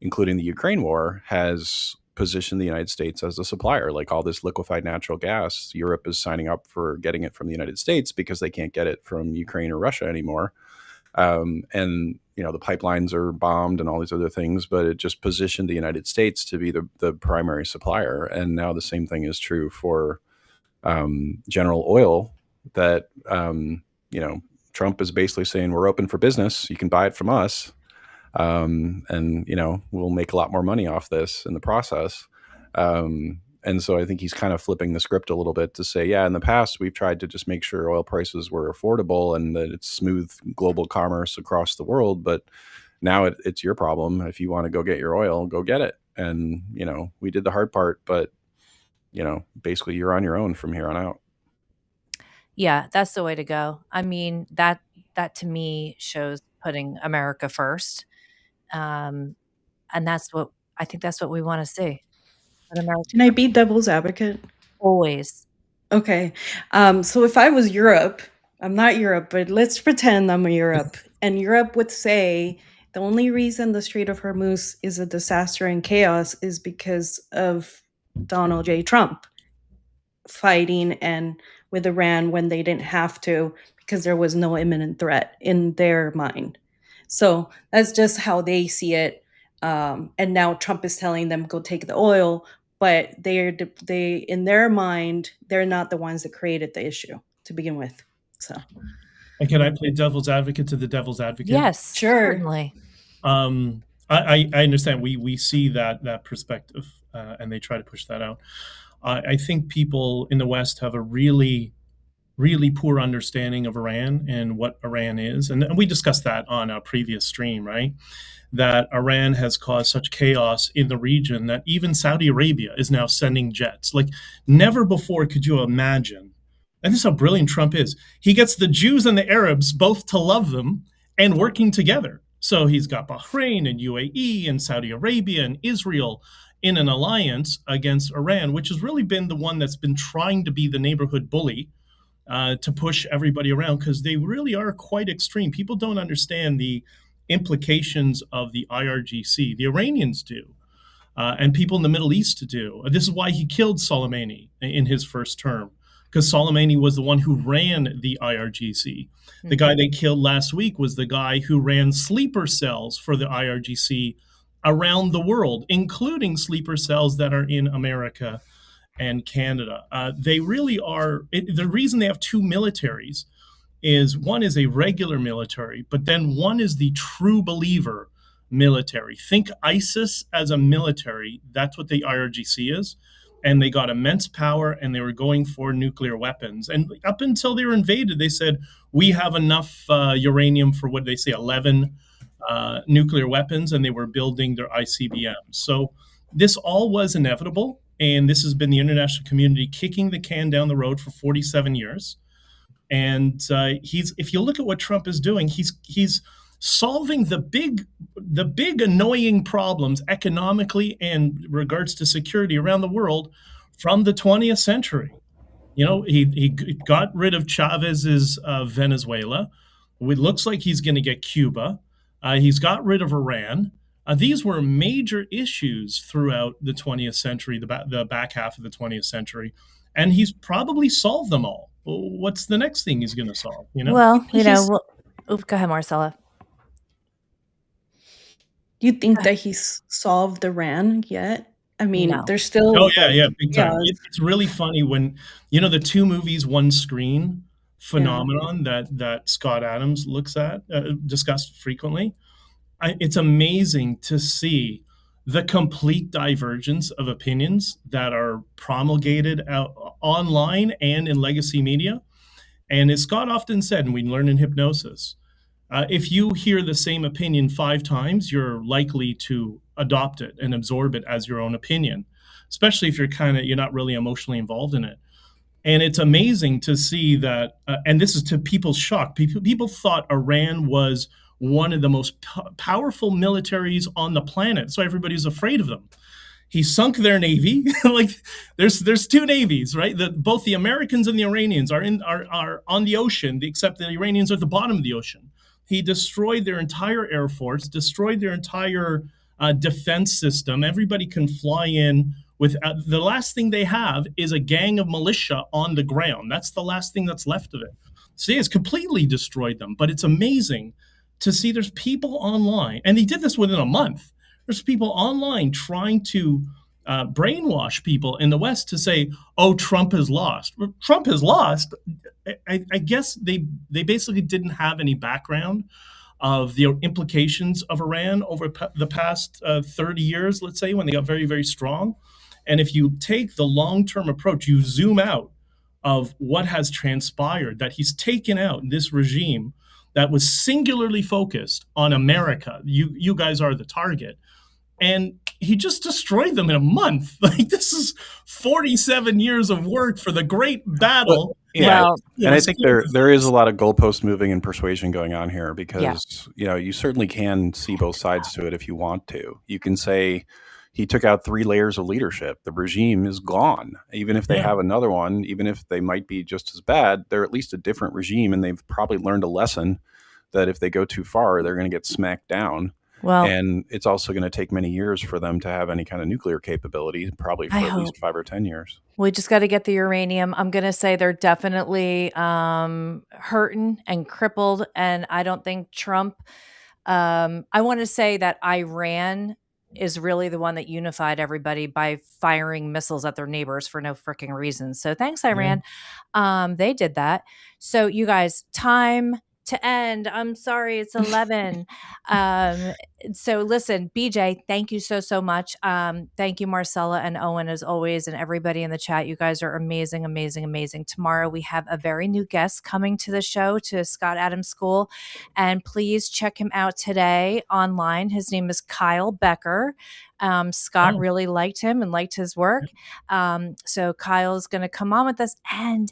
including the Ukraine war, has position the United States as a supplier. Like all this liquefied natural gas, Europe is signing up for getting it from the United States because they can't get it from Ukraine or Russia anymore. And the pipelines are bombed and all these other things, but it just positioned the United States to be the primary supplier. And now the same thing is true for General Oil, that Trump is basically saying we're open for business. You can buy it from us. And we'll make a lot more money off this in the process. And so I think he's kind of flipping the script a little bit to say, yeah, in the past, we've tried to just make sure oil prices were affordable and that it's smooth global commerce across the world. But now it's your problem. If you want to go get your oil, go get it. And, we did the hard part, but, basically you're on your own from here on out. Yeah, that's the way to go. I mean, that to me shows putting America first. And that's what we want to see. Can I be devil's advocate? Always. Okay. So if I was Europe, I'm not Europe, but let's pretend I'm Europe. And Europe would say the only reason the Strait of Hormuz is a disaster and chaos is because of Donald J. Trump fighting and with Iran when they didn't have to, because there was no imminent threat in their mind. So that's just how they see it. And now Trump is telling them go take the oil, but they in their mind they're not the ones that created the issue to begin with. So, And can I play devil's advocate to the devil's advocate? Yes, sure. certainly. I understand we see that perspective, and they try to push that out. I think people in the West have a really poor understanding of Iran and what Iran is, and we discussed that on a previous stream, right? That Iran has caused such chaos in the region that even Saudi Arabia is now sending jets. Like never before could you imagine. And this is how brilliant Trump is. He gets the Jews and the Arabs both to love them and working together. So he's got Bahrain and UAE and Saudi Arabia and Israel in an alliance against Iran, which has really been the one that's been trying to be the neighborhood bully to push everybody around, because they really are quite extreme. People don't understand the implications of the IRGC. The Iranians do, and people in the Middle East do. This is why he killed Soleimani in his first term, because Soleimani was the one who ran the IRGC. The guy they killed last week was the guy who ran sleeper cells for the IRGC around the world, including sleeper cells that are in America and Canada. They really are. The reason they have two militaries is one is a regular military, but then one is the true believer military. Think ISIS as a military. That's what the IRGC is. And they got immense power, and they were going for nuclear weapons. And up until they were invaded, they said, we have enough uranium for, what did they say, 11 nuclear weapons, and they were building their ICBMs. So this all was inevitable, and this has been the international community kicking the can down the road for 47 years. And if you look at what Trump is doing, he's solving the big annoying problems economically and regards to security around the world from the 20th century. You know, he got rid of Chavez's Venezuela. It looks like he's going to get Cuba. He's got rid of Iran. These were major issues throughout the 20th century, the back half of the 20th century, and he's probably solved them all. What's the next thing he's going to solve? You know. Well, go ahead, Marcela. Do you think that he's solved Iran yet? I mean, No. there's still. Oh yeah, big time. It's really funny when the two movies, one screen phenomenon that Scott Adams looks at, discussed frequently. It's amazing to see the complete divergence of opinions that are promulgated out online and in legacy media. And as Scott often said, and we learn in hypnosis, if you hear the same opinion 5 times, you're likely to adopt it and absorb it as your own opinion, especially if you're not really emotionally involved in it. And it's amazing to see that, and this is to people's shock. People thought Iran was one of the most powerful militaries on the planet, so everybody's afraid of them. He sunk their navy. Like there's 2 navies, right? Both the Americans and the Iranians are on the ocean, except the Iranians are at the bottom of the ocean. He destroyed their entire air force, destroyed their entire defense system. Everybody can fly in with the last thing they have is a gang of militia on the ground. That's the last thing that's left of it. See, it's completely destroyed them. But it's amazing to see there's people online, and they did this within a month. There's people online trying to brainwash people in the West to say, oh, Trump has lost. Well, Trump has lost. I guess they basically didn't have any background of the implications of Iran over the past 30 years, let's say, when they got very, very strong. And if you take the long-term approach, you zoom out of what has transpired, that he's taken out this regime that was singularly focused on America. You guys are the target. And he just destroyed them in a month. Like, this is 47 years of work for the great battle. Yeah, and I think there is a lot of goalpost moving and persuasion going on here, because you certainly can see both sides to it if you want to. You can say he took out 3 layers of leadership. The regime is gone. Even if they have another one, even if they might be just as bad, they're at least a different regime, and they've probably learned a lesson that if they go too far, they're going to get smacked down. Well, and it's also going to take many years for them to have any kind of nuclear capability, probably for at least 5 or 10 years. We just got to get the uranium. I'm going to say they're definitely hurting and crippled. And I don't think Trump I want to say that Iran is really the one that unified everybody by firing missiles at their neighbors for no freaking reason. So thanks, Iran. They did that. So you guys, time to end. I'm sorry, it's 11. So listen, BJ, thank you so much. Thank you, Marcela and Owen, as always, and everybody in the chat. You guys are amazing, amazing, amazing. Tomorrow we have a very new guest coming to the show, to Scott Adams School, and please check him out today online. His name is Kyle Becker. Scott really liked him and liked his work. So Kyle's going to come on with us, and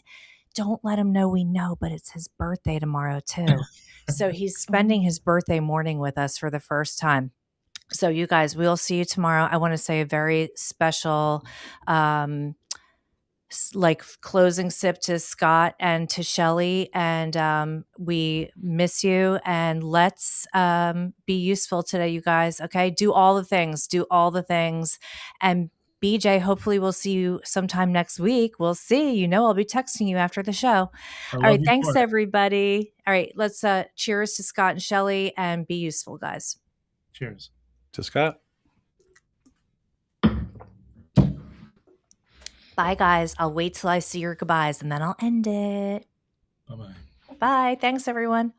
don't let him know we know, but it's his birthday tomorrow too. So he's spending his birthday morning with us for the first time. So you guys, we'll see you tomorrow. I want to say a very special, like closing sip to Scott and to Shelly, and we miss you, and let's be useful today, you guys. Okay, do all the things, and BJ, hopefully we'll see you sometime next week. We'll see. You know, I'll be texting you after the show. All right, thanks everybody. All right, let's cheers to Scott and Shelly, and be useful, guys. Cheers to Scott. Bye, guys. I'll wait till I see your goodbyes, and then I'll end it. Bye-bye. Bye. Thanks, everyone.